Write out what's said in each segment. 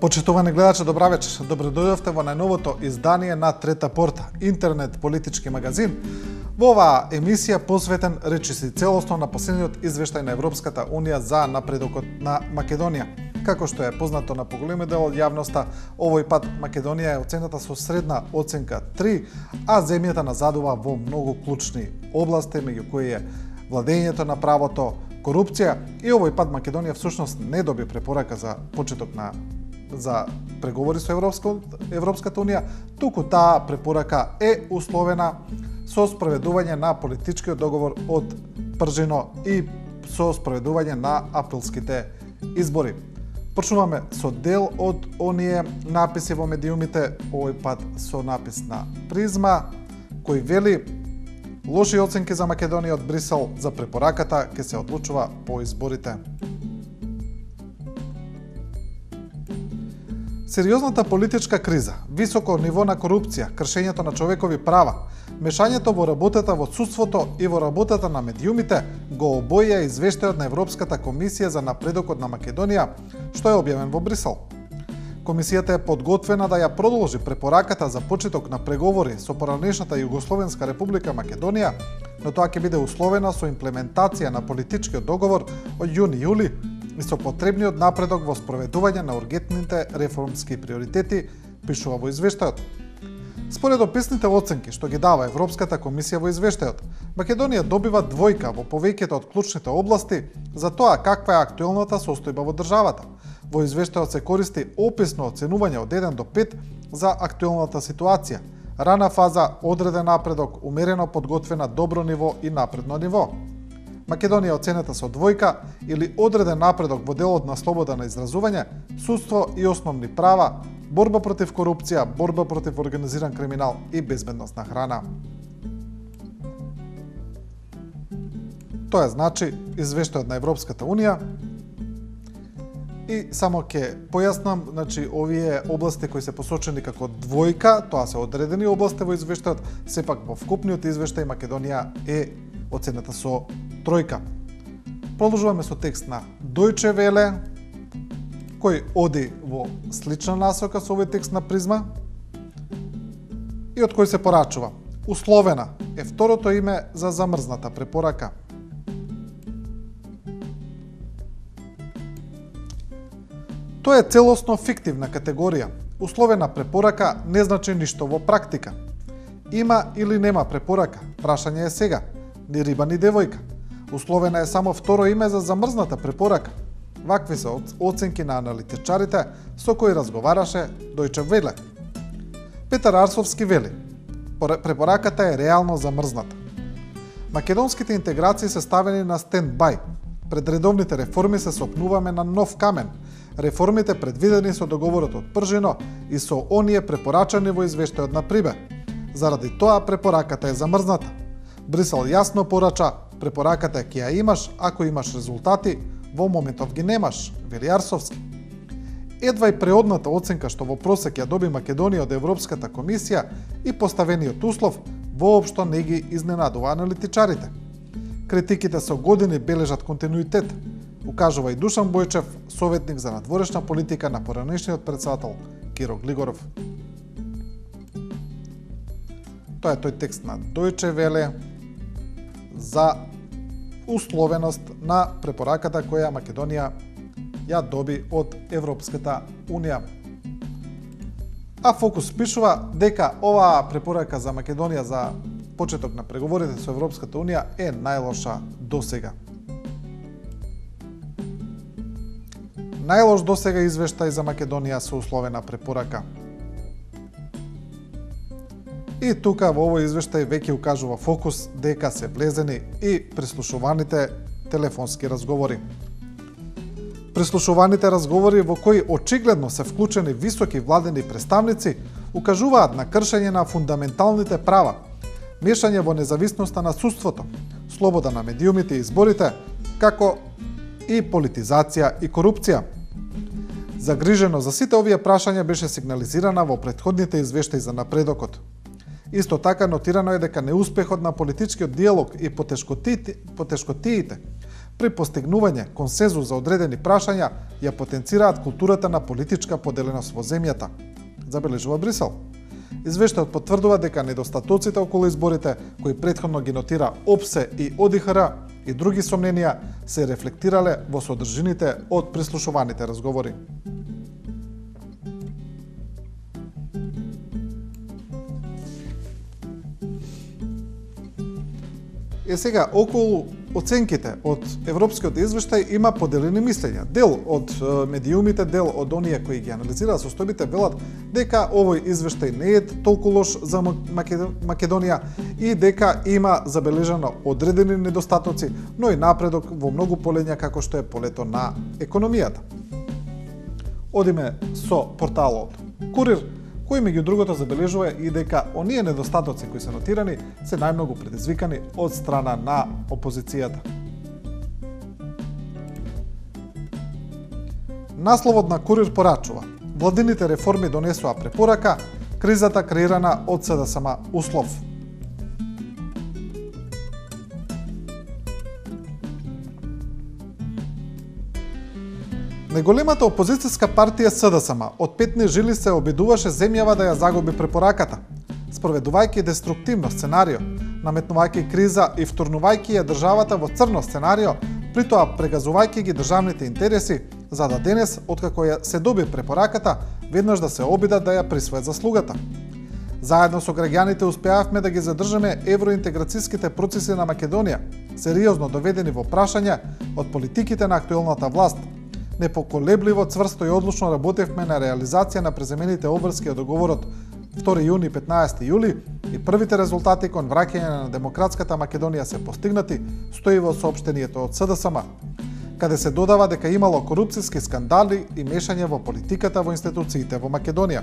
Почитувани гледачи, добра вечер. Добро дојдовте во најновото издание на Трета порта, интернет политички магазин. Во оваа емисија посветен речиси целосно на последниот извештај на Европската Унија за напредокот на Македонија. Како што е познато на поголемиот дел од јавноста, овој пат Македонија е оценета со средна оценка 3, а земјата назадува во многу клучни области, меѓу кои е владењето на правото, корупција, и овој пат Македонија всушност не доби препорака за почеток за преговори со Европската Унија, туку таа препорака е условена со спроведување на политичкиот договор од Пржино и со спроведување на априлските избори. Почнуваме со дел од оние написи во медиумите, овој пат со напис на Призма, кој вели: лоши оценки за Македонија од Брисел, за препораката ќе се одлучува по изборите. Сериозната политичка криза, високо ниво на корупција, кршењето на човекови права, мешањето во работата во судството и во работата на медиумите го обоја извештајот на Европската комисија за напредокот на Македонија, што е објавен во Брисел. Комисијата е подготвена да ја продолжи препораката за почеток на преговори со поранешната Југословенска република Македонија, но тоа ќе биде условена со имплементација на политичкиот договор од јуни-јули и со потребниот напредок во спроведување на ургентните реформски приоритети, пишува во извештајот. Според описните оценки што ги дава Европската комисија во извештајот, Македонија добива двојка во повеќето од клучните области за тоа каква е актуелната состојба во државата. Во извештајот се користи описно оценување од 1 до 5 за актуелната ситуација, рана фаза, одреден напредок, умерено подготвена, добро ниво и напредно ниво. Македонија оценета со двојка или одреден напредок во делот на слобода на изразување, судство и основни права, борба против корупција, борба против организиран криминал и безбедност на храна. Тоа значи извештајот на Европската Унија. И само ќе појаснам, значи овие области кои се посочени како двојка, тоа се одредени области во извештајот, сепак во вкупниот извештај Македонија е оценета со тројка. Продолжуваме со текст на Deutsche Welle, кој оди во слична насока со овој текст на Призма и од кој се порачува: условена е второто име за замрзната препорака. Тоа е целосно фиктивна категорија. Условена препорака не значи ништо во практика. Има или нема препорака, прашање е сега, ни риба ни девојка. Условена е само второ име за замрзната препорака. Вакви се оценки на аналитичарите со кои разговараше Deutsche Welle. Петар Арсовски вели: препораката е реално замрзната. Македонските интеграции се ставени на стендбај. Пред редовните реформи се сопнуваме на нов камен. Реформите предвидени со договорот од Пржино и со оние препорачани во извештајот на Прибе. Заради тоа препораката е замрзната. Брисел јасно порача: препораката ќе ја имаш ако имаш резултати, во моментов ги немаш, вели Арсовски. Едва и преодната оценка што во просек ја доби Македонија од Европската комисија и поставениот услов воопшто не ги изненадува аналитичарите. Критиките со години бележат континуитет, укажува и Душан Бојчев, советник за надворешна политика на поранешниот председател Киро Глигоров. Тоа е тој текст на Deutsche Welle за условеност на препораката која Македонија ја доби од Европската Унија. А Фокус пишува дека оваа препорака за Македонија за почеток на преговорите со Европската Унија е најлоша досега. Најлош досега извештај за Македонија со условена препорака. И тука во овој извештај веќе укажува Фокус дека се влезени и прислушуваните телефонски разговори. Прислушуваните разговори во кои очигледно се вклучени високи владени представници укажуваат на кршење на фундаменталните права, мешање во независноста на судството, слобода на медиумите и изборите, како и политизација и корупција. Загрижено за сите овие прашања беше сигнализирана во претходните извештаи за напредокот. Исто така нотирано е дека неуспехот на политичкиот диалог и потешкотиите при постигнување консензус за одредени прашања ја потенцираат културата на политичка поделеност во земјата, забележува Брисел. Извештајот потврдува дека недостатоците околу изборите, кои претходно ги нотира ОПСЕ и ОДИХР и други сомненија, се рефлектирале во содржините од прислушуваните разговори. Сега, околу оценките од Европскиот извештај има поделени мислења. Дел од медиумите, дел од оние кои ги анализираат состојбите велат дека овој извештај не е толку лош за Македонија и дека има забележано одредени недостатоци, но и напредок во многу полења како што е полето на економијата. Одиме со порталот Курир, кој меѓу другото забележува и дека оние недостатоци кои се нотирани се најмногу предизвикани од страна на опозицијата. Насловот на Курир порачува: владините реформи донесоа препорака, кризата креирана од СДСМ услов. Неголемата опозицијска партија СДСМ од петни жили се обидуваше земјава да ја загуби препораката, спроведувајќи деструктивно сценарио, наметнувајќи криза и втурнувајќи ја државата во црно сценарио, притоа прегазувајќи ги државните интереси, за да денес, откако ја се доби препораката, веднаш да се обидат да ја присвојат заслугата. Заедно со граѓаните успеавме да ги задржаме евроинтеграцијските процеси на Македонија, сериозно доведени во прашања од политиките на актуелната власт. Непоколебливо, цврсто и одлучно работевме на реализација на преземените обврски од договорот 2 јуни 15 јули и првите резултати кон враќање на демократската Македонија се постигнати, стои во соопштението од СДСМ, каде се додава дека имало корупцијски скандали и мешање во политиката во институциите во Македонија.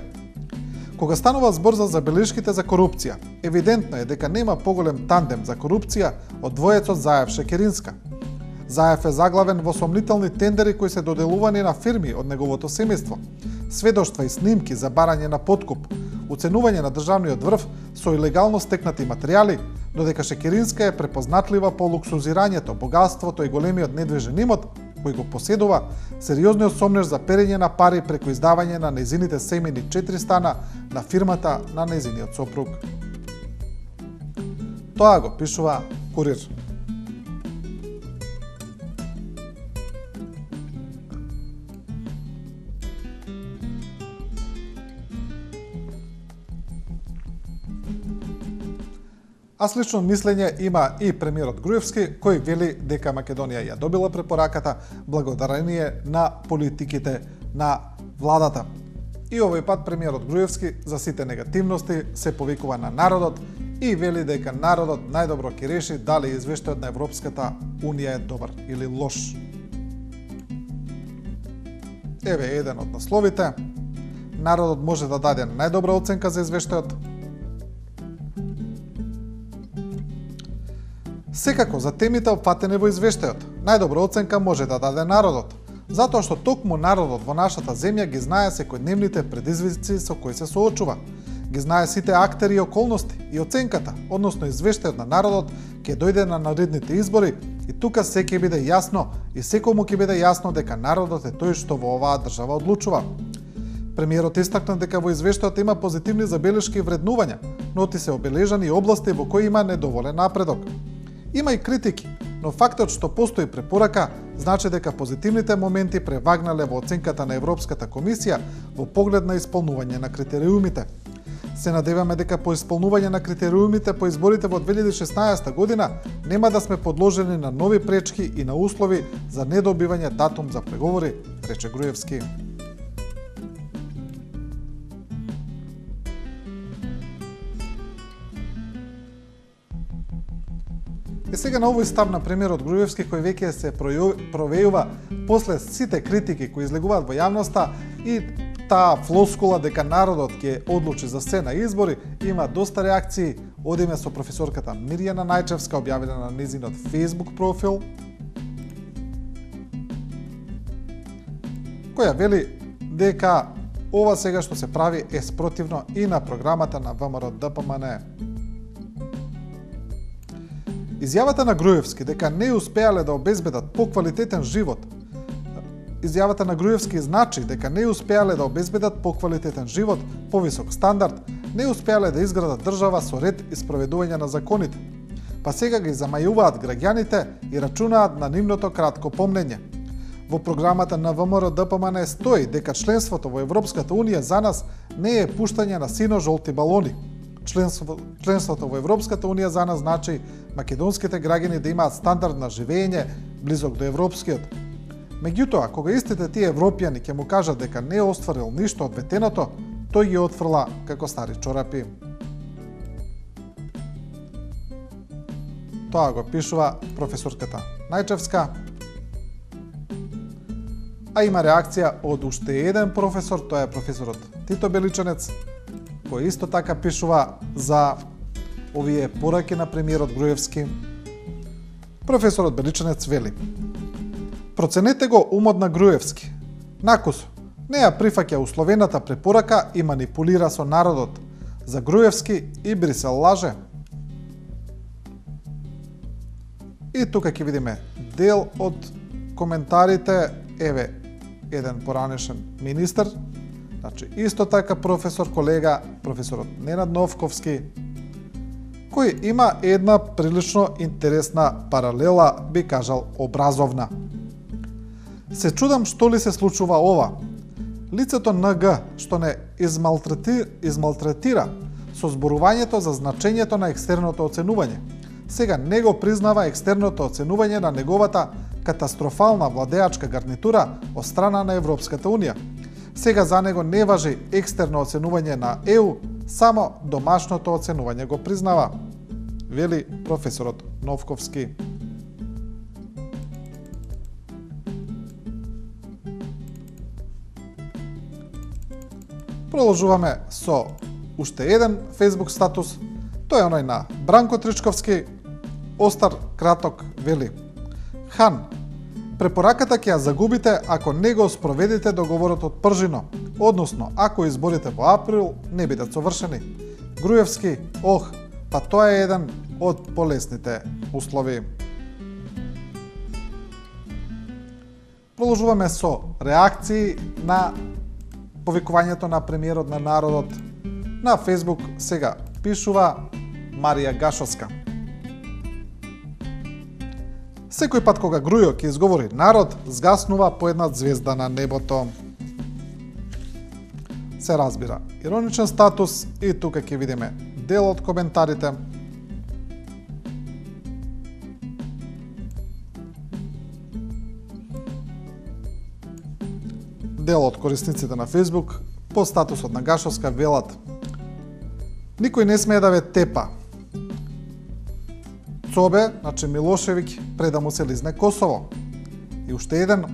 Кога станува збор за забелешките за корупција, евидентно е дека нема поголем тандем за корупција од двоецот Заев-Шекеринска. Заев е заглавен во сомнителни тендери кои се доделувани на фирми од неговото семејство, сведоштва и снимки за барање на подкуп, уценување на државниот врв со илегално стекнати материјали, додека Шекеринска е препознатлива по луксузирањето, богатството и големиот недвижен имот кој го поседува, сериозниот сомнеж за перење на пари преку издавање на нејзините семејни 4 стана на фирмата на нејзиниот сопруг. Тоа го пишува Курир. А слично мислење има и премиерот Груевски, кој вели дека Македонија ја добила препораката благодарение на политиките на владата. И овој пат премиерот Груевски за сите негативности се повикува на народот и вели дека народот најдобро ќе реши дали извештајот на Европската Унија е добар или лош. Еве еден од насловите. Народот може да даде најдобра оценка за извештајот. Секако за темите опфатени во извештајот, најдобра оценка може да даде народот, затоа што токму народот во нашата земја ги знае секојдневните предизвици со кои се соочува, ги знае сите актери и околности и оценката, односно извештајот на народот ќе дојде на наредните избори и тука се ќе биде јасно и секому ќе биде јасно дека народот е тој што во оваа држава одлучува. Премиерот истакна дека во извештајот има позитивни забелешки и вреднувања, но ти се обележани области во кои има недоволен напредок. Има и критики, но фактот што постои препорака значи дека позитивните моменти превагнале во оценката на Европската комисија во поглед на исполнување на критериумите. Се надеваме дека по исполнување на критериумите по изборите во 2016 година нема да сме подложени на нови пречки и на услови за недобивање датум за преговори, рече Груевски. И сега на овој став на премиерот Груевски, кој веќе се провејува после сите критики кои излегуваат во јавноста и таа флоскула дека народот ќе одлучи за се на избори, има доста реакции. Одиме со професорката Мирјана Најчевска, објавена на незинот Facebook профил, која вели дека ова сега што се прави е спротивно и на програмата на ВМРО-ДПМН. Изјавата на Груевски дека не успеале да обезбедат поквалитетен живот. Изјавата на Груевски значи дека не успеале да обезбедат поквалитетен живот, повисок стандард, не успеале да изградат држава со ред и спроведување на законите. Па сега ги замајуваат граѓаните и рачунаат на нивното кратко помнење. Во програмата на ВМРО-ДПМН стои дека членството во Европската Унија за нас не е пуштање на сино-жолти балони. Членството во Европската Унија за нас значи македонските граѓани да имаат стандард на живење близок до европскиот. Меѓутоа, кога истите тие европјани ќе му кажат дека не е остварил ништо од ветеното, тој ги отфрла како стари чорапи. Тоа го пишува професорката Најчевска. А има реакција од уште еден професор, тоа е професорот Тито Беличанец, кој исто така пишува за овие пораки на премиерот Груевски. Професорот Беличанец вели: проценете го умот на Груевски. Накусо, не ја прифаќа условената препорака и манипулира со народот. За Груевски и Брисел лаже. И тука ќе видиме дел од коментарите. Еве еден поранешен министер, значи исто така професор, колега, професорот Ненад Новковски, кој има една прилично интересна паралела, би кажал образовна. Се чудам што ли се случува ова. Лицето НГ што не измалтретира со зборувањето за значењето на екстерното оценување, сега не го признава екстерното оценување на неговата катастрофална владеачка гарнитура од страна на Европската Унија. Сега за него не важи екстерно оценување на ЕУ, само домашното оценување го признава, вели професорот Новковски. Продолжуваме со уште еден Facebook статус. Тој е оној на Бранко Тричковски. Остар краток вели: Хан, препораката ќе ја загубите ако не го спроведите договорот од Пржино, односно ако изборите во април не бидат совршени. Груевски, па тоа е еден од полесните услови. Продолжуваме со реакции на повикувањето на премиерот на народот. На Facebook сега пишува Марија Гашовска. Секој пат кога Грујо ќе изговори народ, згаснува по една звезда на небото. Се разбира, ироничен статус и тука ќе видиме дел од коментарите. Дел од корисниците на Facebook по статусот на Гашовска велат: никој не смее да ве тепа. Цобе, значи Милошевиќ, пред да му се лизне Косово. И уште еден: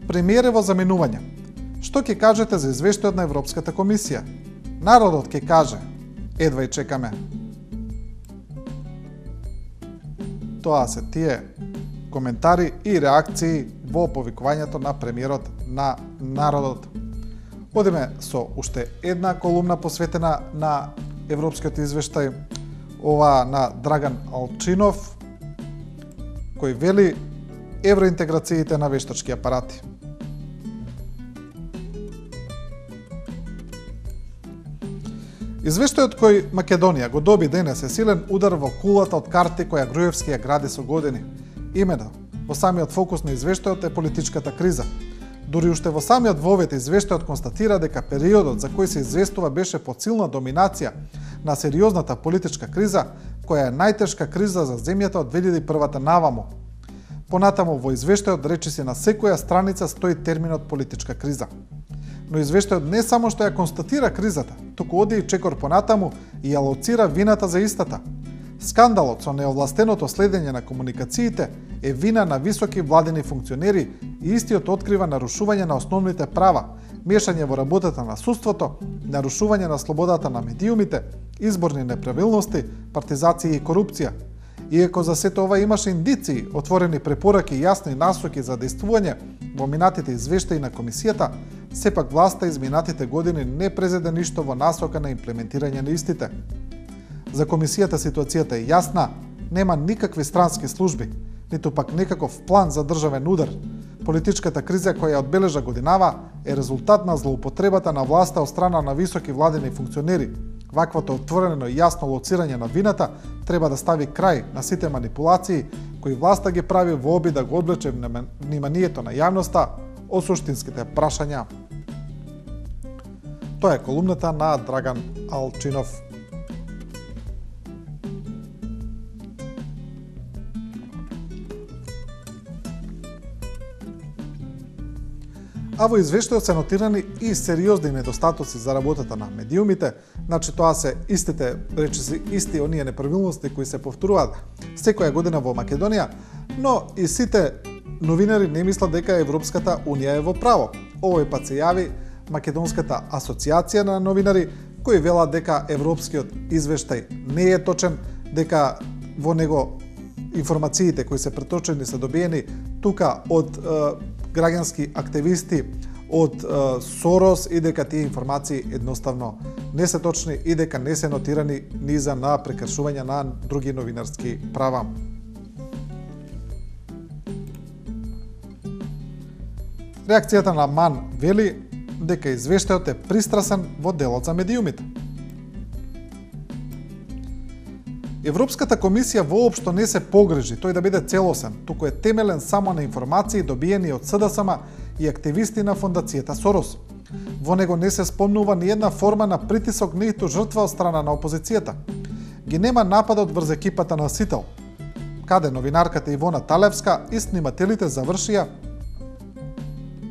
премиерево заменување. Што ќе кажете за извештајот на Европската комисија? Народот ќе каже. Едва и чекаме. Тоа се тие коментари и реакции во повикувањето на премиерот на народот. Одиме со уште една колумна посветена на европскиот извештај, ова на Драган Алчинов, кој вели евроинтеграциите на вештачки апарати. Извештајот кој Македонија го доби денес е силен удар во кулата од карти која Груевски ја гради со години. Имено, во самиот фокус на извештајот е политичката криза. Дури уште во самиот вовет извештајот констатира дека периодот за кој се известува беше под силна доминација на сериозната политичка криза, која е најтешка криза за земјата од 2001 наваму. Понатаму во извештајот речиси на секоја страница стои терминот политичка криза. Но извештајот не само што ја констатира кризата, туку оди и чекор понатаму и ја лоцира вината за истата. Скандалот со неовластеното следење на комуникациите е вина на високи владени функционери и истиот открива нарушување на основните права, мешање во работата на судството, нарушување на слободата на медиумите, изборни неправилности, партизација и корупција. Иако за сето ова имаше индиции, отворени препораки и јасни насоки за действување во минатите извештаи на комисијата, сепак власта изминатите години не презеде ништо во насока на имплементирање на истите. За комисијата ситуацијата е јасна, Нема никакви странски служби, ниту пак некаков план за државен удар. Политичката криза која одбележа годинава е резултат на злоупотребата на власта од страна на високи владени функционери. Ваквото отворено и јасно лоцирање на вината треба да стави крај на сите манипулации кои власта ги прави во обид да го одвлече вниманието на јавноста од суштинските прашања. Тоа е колумната на Драган Алчинов. А во извештајот се нотирани и сериозни недостатоци за работата на медиумите, значи тоа се исти оние неправилности кои се повторуваат секоја година во Македонија, но и сите новинари не мислат дека Европската Унија е во право. Овој пат се јави Македонската асоциација на новинари, кои велат дека европскиот извештај не е точен, дека во него информациите кои се преточени се добиени тука од граѓански активисти од Сорос и дека тие информации едноставно не се точни и дека не се нотирани низа на прекршување на други новинарски права. Реакцијата на МАН вели дека извештајот е пристрасен во делот за медиумите. Европската комисија воопшто не се погрижи тој да биде целосен, туку е темелен само на информации добиени од СДСМ и активисти на фондацијата Сорос. Во него не се спомнува ни една форма на притисок ниту жртва од страна на опозицијата. Ги нема нападот врз екипата на Сител, каде новинарката Ивона Талевска и снимателите завршија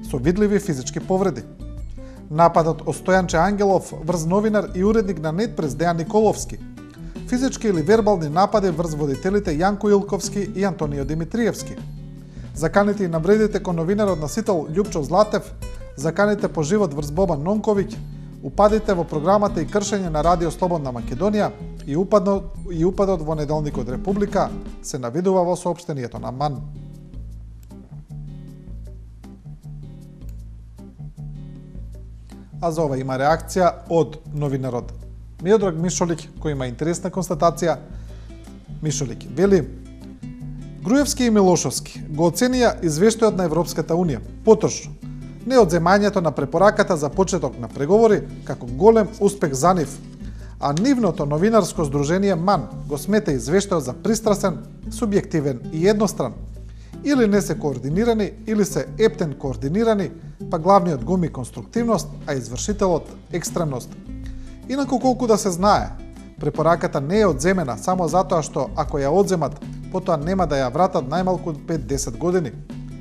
со видливи физички повреди. Нападот од Стојанче Ангелов врз новинар и уредник на Нетпрес Дејан Николовски. Физички или вербални напади врз водителите Јанко Илковски и Антонио Димитриевски. Заканите и навредите кон новинарот на Сител Љупчо Златев, заканите по живот врз Бобан Нонковиќ, упадите во програмата и кршење на Радио Слободна Македонија и упадот во неделникот Република се навидува во соопштението на МАН. А за ова има реакција од новинарот Миодраг Мишолик, кој има интересна констатација. Мишолик вели: Груевски и Милошовски го оценија извештајот на Европската Унија поточно, неодземањето на препораката за почеток на преговори како голем успех за нив, а нивното новинарско здружение МАН го смета извештајот за пристрасен, субјективен и едностран. Или не се координирани, или се ептен координирани, па главниот гуми конструктивност, а извршителот екстремност. Инаку колку да се знае, препораката не е одземена само затоа што ако ја одземат, потоа нема да ја вратат најмалку 5-10 години.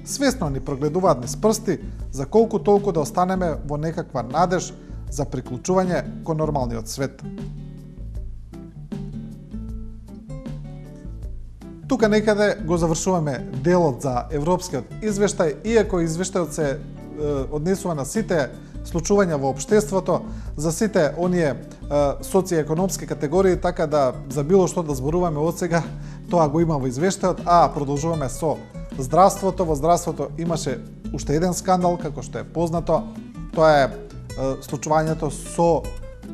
Свесно ни прогледуваат низ прсти за колку толку да останеме во некаква надеж за приклучување кон нормалниот свет. Тука некаде го завршуваме делот за европскиот извештај, иако извештајот се однесува на сите случувања во општеството, за сите оние социјекономски категории, така да за било што да зборуваме од сега, тоа го има во извештајот, а продолжуваме со здравството. Во здравството имаше уште еден скандал, како што е познато, тоа е случувањето со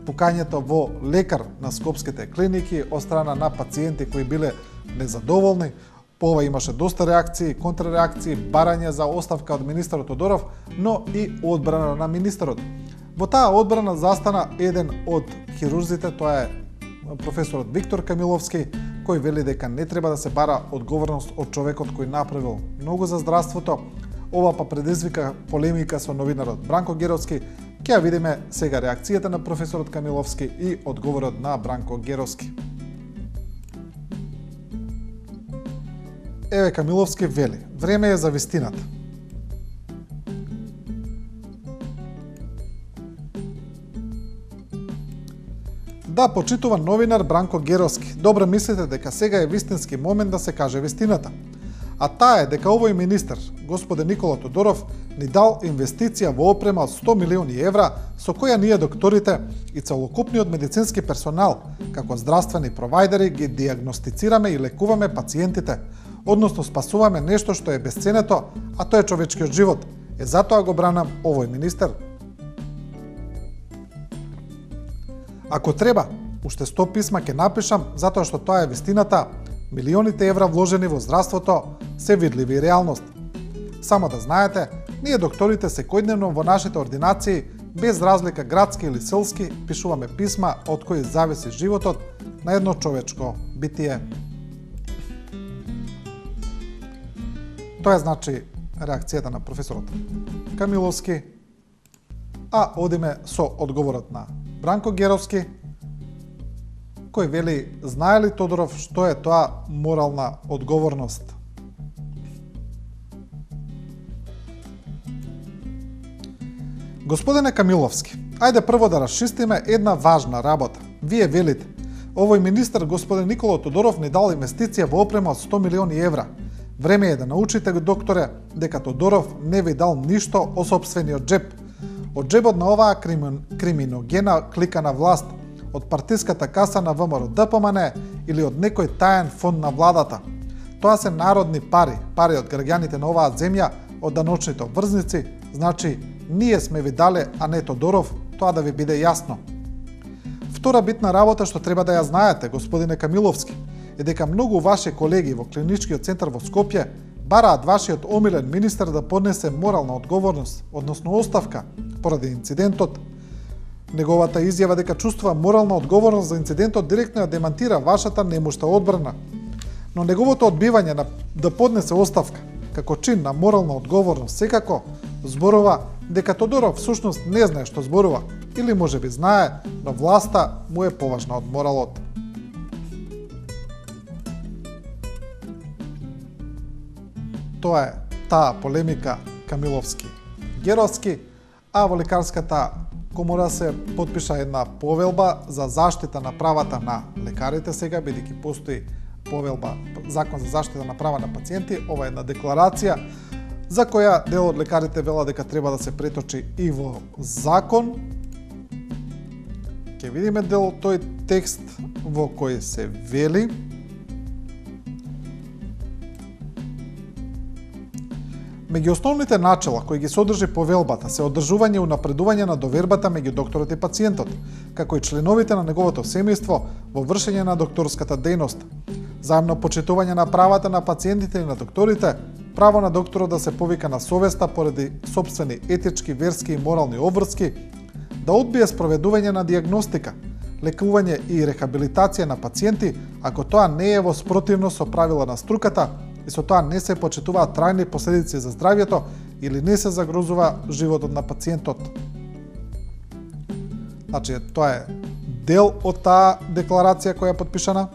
пукањето во лекар на скопските клиники од страна на пациенти кои биле незадоволни. По ова имаше доста реакции, контрареакции, барање за оставка од министерот Тодоров, но и одбрана на министерот. Во таа одбрана застана еден од хирурзите, тоа е професорот Виктор Камиловски, кој вели дека не треба да се бара одговорност од човекот кој направил многу за здравството. Ова па предизвика полемика со новинарот Бранко Геровски. Ќе ја видиме сега реакцијата на професорот Камиловски и одговорот на Бранко Геровски. Еве Камиловски вели: време е за вистината. Да, почитуван новинар Бранко Геровски, добро мислите дека сега е вистински момент да се каже вистината. А таа е дека овој министер, господе Никола Тодоров, ни дал инвестиција во опрема од 100 милиони евра, со која ние докторите и целокупниот медицински персонал, како здравствени провајдери, ги диагностицираме и лекуваме пациентите, односно спасуваме нешто што е бесценето, а тоа е човечкиот живот. Е затоа го бранам овој министер. Ако треба, уште 100 писма ќе напишам, затоа што тоа е вистината, Милионите евра вложени во здравството се видливи реалност. Само да знаете, ние докторите секојдневно во нашите ординации, без разлика градски или селски, пишуваме писма од кои зависи животот на едно човечко битие. Тоа е значи реакцијата на професорот Камиловски, а одиме со одговорот на Бранко Геровски, кој вели: знае ли Тодоров што е тоа морална одговорност? Господине Камиловски, ајде прво да расчистиме една важна работа. Вие велите: овој министер господин Никола Тодоров ни дал инвестиција во опрема од 100 милиони евра. Време е да научите, докторе, дека Тодоров не ви дал ништо од сопствениот джеб. Од джебот на оваа криминогена клика на власт, од партиската каса на ВМРО ДПМН или од некој таен фонд на владата. Тоа се народни пари, пари од граѓаните на оваа земја, од даночните обврзници, значи ние сме ви дале, а не Тодоров, тоа да ви биде јасно. Втора битна работа што треба да ја знаете, господине Камиловски, е дека многу ваши колеги во клиничкиот центар во Скопје бараат вашиот омилен министер да поднесе морална одговорност, односно оставка, поради инцидентот. Неговата изјава дека чувствува морална одговорност за инцидентот директно ја демантира вашата немошта одбрана. Но неговото одбивање да поднесе оставка како чин на морална одговорност секако зборува дека Тодоров всушност не знае што зборува, или можеби знае, но власта му е поважна од моралот. Тоа е таа полемика Камиловски-Геровски, а во лекарската комора се потпиша една повелба за заштита на правата на лекарите сега, бидејќи постои повелба, закон за заштита на права на пациенти. Ова е една декларација за која дел од лекарите вела дека треба да се преточи и во закон. Ќе видиме дел од тој текст во кој се вели: меѓу основните начела кои ги содржи повелбата се одржување и унапредување на довербата меѓу докторот и пациентот, како и членовите на неговото семејство во вршење на докторската дејност, заемно почитување на правата на пациентите и на докторите, право на докторот да се повика на совеста поради сопствени етички, верски и морални обврски, да одбие спроведување на диагностика, лекување и рехабилитација на пациенти ако тоа не е во спротивност со правила на струката и со тоа не се почитуваат трајни последици за здравјето или не се загрозува животот на пациентот. Значи, тоа е дел од таа декларација која е потпишана.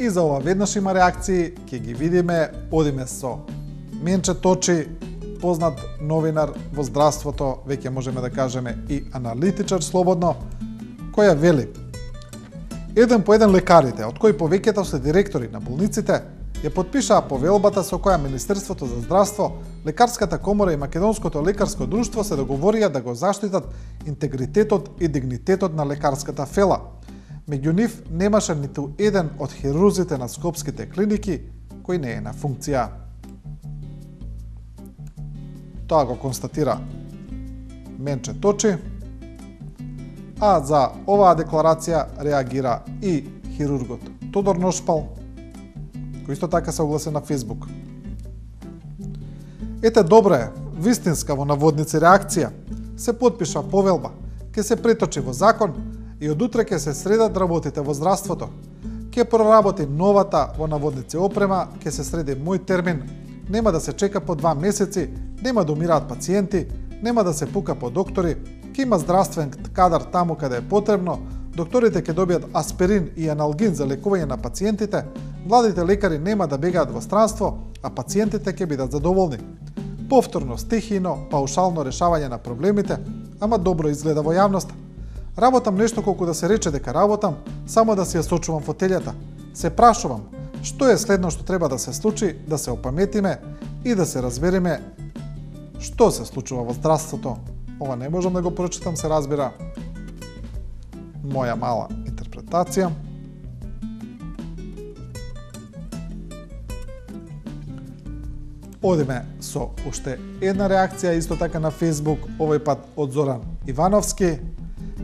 И за ова веднаш има реакции, ќе ги видиме, одиме со Менче Точи, познат новинар во здравството, веќе можеме да кажеме и аналитичар слободно, која вели: еден по еден лекарите, од кои повеќето се директори на болниците, ја потпишаа повелбата со која Министерството за здравство, Лекарската комора и Македонското лекарско друштво се договорија да го заштитат интегритетот и дигнитетот на лекарската фела. Меѓу нив немаше ниту еден од хирурзите на скопските клиники кој не е на функција. Тоа го констатира Менче Точи, а за оваа декларација реагира и хирургот Тодор Ношпал, кој исто така се огласи на Фейсбук. Ете, добро е, вистинска во наводници реакција, се потпиша повелба, ќе се преточи во закон и од утре ќе се средат работите во здравството. Ќе проработи новата во наводници опрема, ќе се среди мој термин, нема да се чека по 2 месеци, нема да умираат пациенти, нема да се пука по доктори, ќе има здравствен кадар таму каде е потребно, докторите ќе добијат аспирин и аналгин за лекување на пациентите, младите лекари нема да бегаат во странство, а пациентите ќе бидат задоволни. Повторно, стихино, паушално решавање на проблемите, ама добро изгледа во јавноста. Работам нешто колку да се рече дека работам, само да си ја сочувам фотелјата. Се прашувам, што е следно што треба да се случи, да се опаметиме и да се разбереме што се случува во здравството. Ова не можам да го прочитам, се разбира. Моја мала интерпретација. Одиме со уште една реакција, исто така на Фейсбук, овој пат од Зоран Ивановски,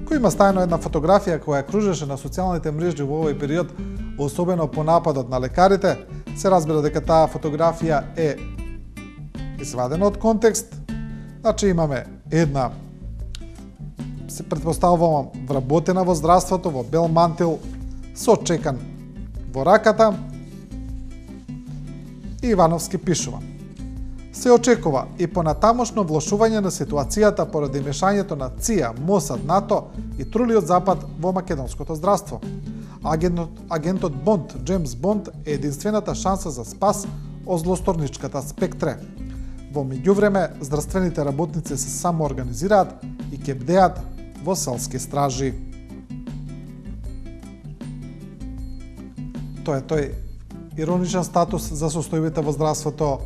кој има стајно една фотографија која кружеше на социјалните мрежи во овој период, особено по нападот на лекарите. Се разбира дека таа фотографија е извадена од контекст. Значи имаме една, се претпоставувам, вработена во здравството, во бел мантил, со чекан во раката, и Ивановски пишува: се очекува и понатамошно влошување на ситуацијата поради мешањето на ЦИА, МОСАД, НАТО и трулиот Запад во македонското здравство. Агентот Бонд, Джеймс Бонд, е единствената шанса за спас од злосторничката Спектре. Во меѓувреме, здравствените работници се самоорганизираат и ќе бдеат во селски стражи. Тоа е тој ироничен статус за состојбите во здравството,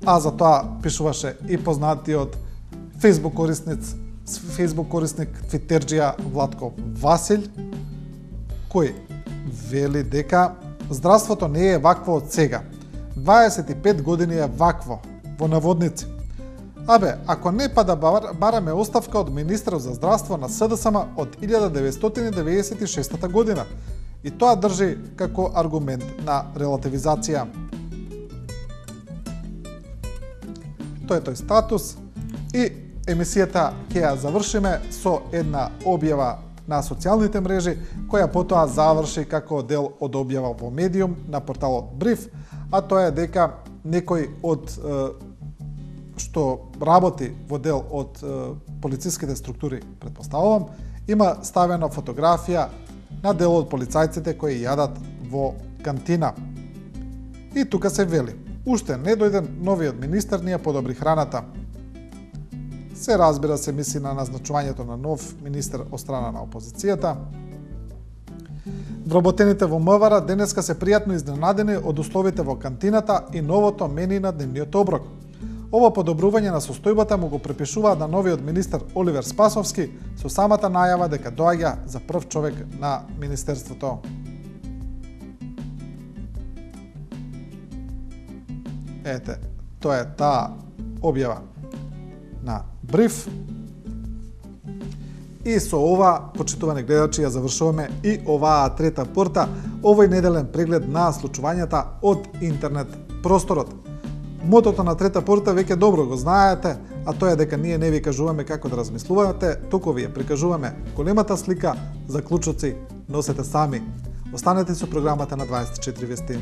а за тоа пишуваше и познатиот Facebook корисник твитерџија Владко Васил, кој вели дека здравството не е вакво од сега. 25 години е вакво, во наводници. Абе, ако не па да бараме оставка од министрот за здравство на СДСМ од 1996 година. И тоа држи како аргумент на релативизација. Тоа е тој статус и емисијата ќе ја завршиме со една објава на социјалните мрежи, која потоа заврши како дел од објава во Медиум на порталот Бриф, а тоа е дека некој од што работи во дел од полициските структури, претпоставувам, има ставена фотографија на дел од полицајците кои јадат во кантина. И тука се вели: уште не дојде новиот министер, ние подобри храната. Се разбира, се мисли на назначувањето на нов министер од страна на опозицијата. Вработените во МВР денеска се пријатно изненадени од условите во кантината и новото меню на дневниот оброк. Ова подобрување на состојбата му го припишуваат на новиот министер Оливер Спасовски со самата најава дека доаѓа за прв човек на министерството. Ете, тоа е таа објава на Бриф. И со ова, почитувани гледачи, ја завршуваме и оваа трета порта, овој неделен преглед на случувањата од интернет просторот. Мотото на трета порта веќе добро го знаете, а тоа е дека ние не ви кажуваме како да размислувате, туку ви ја прикажуваме големата слика, заклучоци носете сами. Останете со програмата на 24 вести.